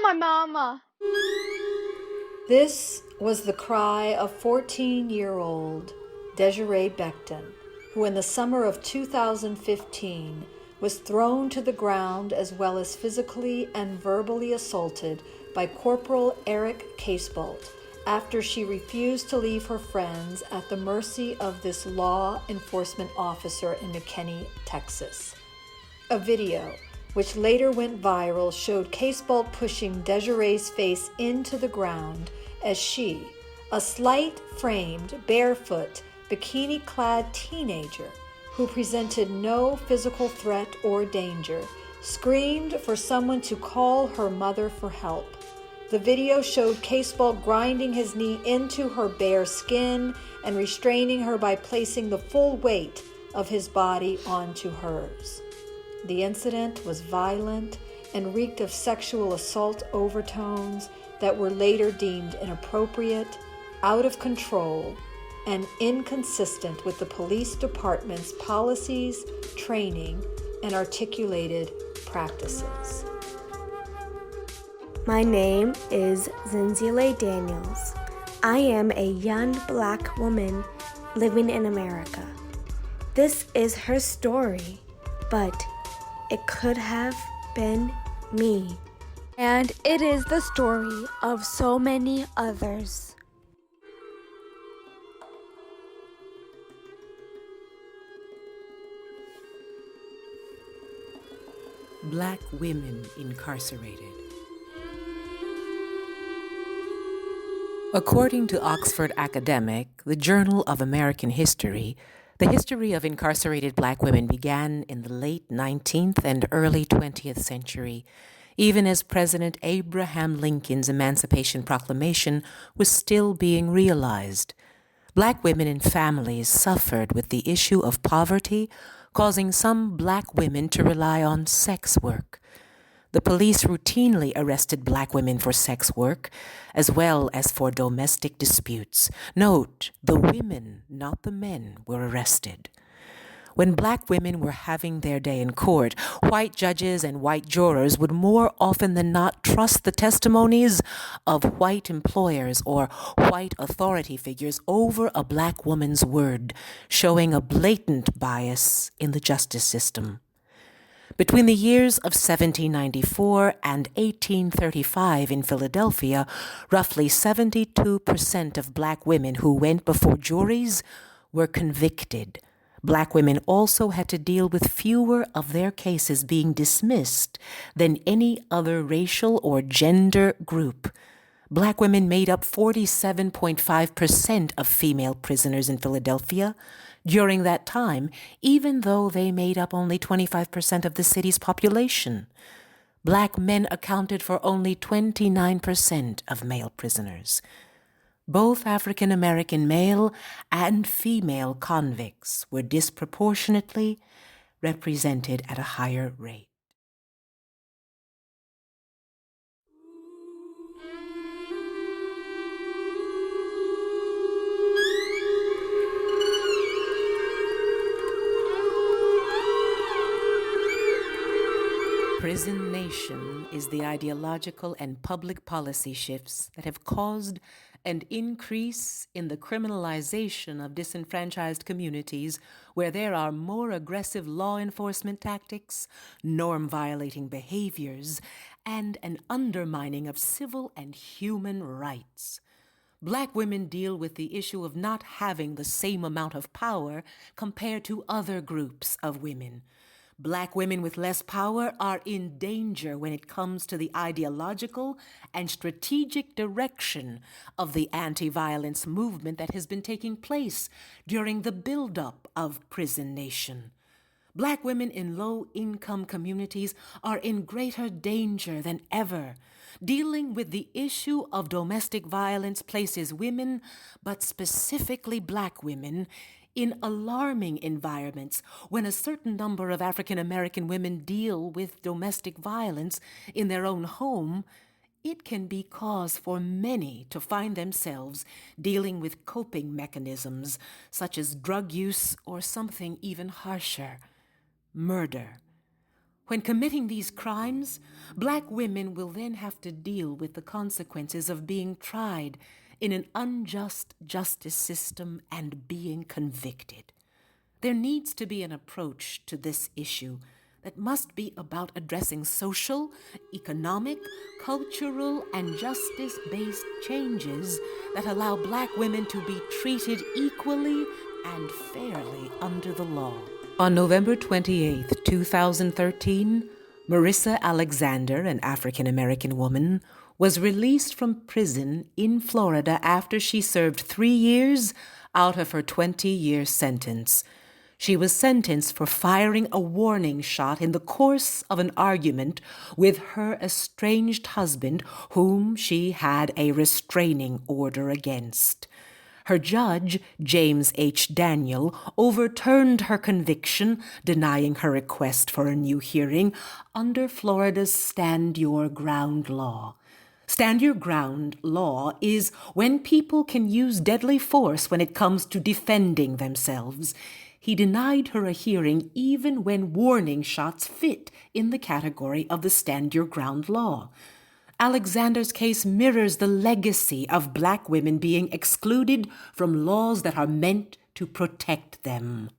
my mama. This was the cry of 14-year-old Desiree Becton, who in the summer of 2015 was thrown to the ground as well as physically and verbally assaulted by Corporal Eric Casebolt after she refused to leave her friends at the mercy of this law enforcement officer in McKinney, Texas. A video, which later went viral, showed Casebolt pushing Desiree's face into the ground as she, a slight-framed, barefoot, bikini-clad teenager who presented no physical threat or danger, screamed for someone to call her mother for help. The video showed Casebolt grinding his knee into her bare skin and restraining her by placing the full weight of his body onto hers. The incident was violent and reeked of sexual assault overtones that were later deemed inappropriate, out of control, and inconsistent with the police department's policies, training, and articulated practices. My name is Zinzile Daniels. I am a young Black woman living in America. This is her story, but it could have been me. And it is the story of so many others. Black women incarcerated. According to Oxford Academic, the Journal of American History, the history of incarcerated Black women began in the late 19th and early 20th century, even as President Abraham Lincoln's Emancipation Proclamation was still being realized. Black women and families suffered with the issue of poverty, causing some Black women to rely on sex work. The police routinely arrested Black women for sex work, as well as for domestic disputes. Note, the women, not the men, were arrested. When Black women were having their day in court, white judges and white jurors would more often than not trust the testimonies of white employers or white authority figures over a Black woman's word, showing a blatant bias in the justice system. Between the years of 1794 and 1835 in Philadelphia, roughly 72% of Black women who went before juries were convicted. Black women also had to deal with fewer of their cases being dismissed than any other racial or gender group. Black women made up 47.5% of female prisoners in Philadelphia during that time, even though they made up only 25% of the city's population. Black men accounted for only 29% of male prisoners. Both African American male and female convicts were disproportionately represented at a higher rate. Prison nation is the ideological and public policy shifts that have caused an increase in the criminalization of disenfranchised communities where there are more aggressive law enforcement tactics, norm-violating behaviors, and an undermining of civil and human rights. Black women deal with the issue of not having the same amount of power compared to other groups of women. Black women with less power are in danger when it comes to the ideological and strategic direction of the anti-violence movement that has been taking place during the buildup of Prison Nation. Black women in low-income communities are in greater danger than ever. Dealing with the issue of domestic violence places women, but specifically Black women, in alarming environments when a certain number of African American women deal with domestic violence in their own home. It can be cause for many to find themselves dealing with coping mechanisms such as drug use or something even harsher, murder. When committing these crimes, black women will then have to deal with the consequences of being tried in an unjust justice system and being convicted. There needs to be an approach to this issue that must be about addressing social, economic, cultural, and justice-based changes that allow black women to be treated equally and fairly under the law. On November 28, 2013, Marissa Alexander, an African-American woman, was released from prison in Florida after she served 3 years out of her 20-year sentence. She was sentenced for firing a warning shot in the course of an argument with her estranged husband, whom she had a restraining order against. Her judge, James H. Daniel, overturned her conviction, denying her request for a new hearing under Florida's Stand Your Ground law. Stand Your Ground law is when people can use deadly force when it comes to defending themselves. He denied her a hearing even when warning shots fit in the category of the Stand Your Ground law. Alexander's case mirrors the legacy of black women being excluded from laws that are meant to protect them.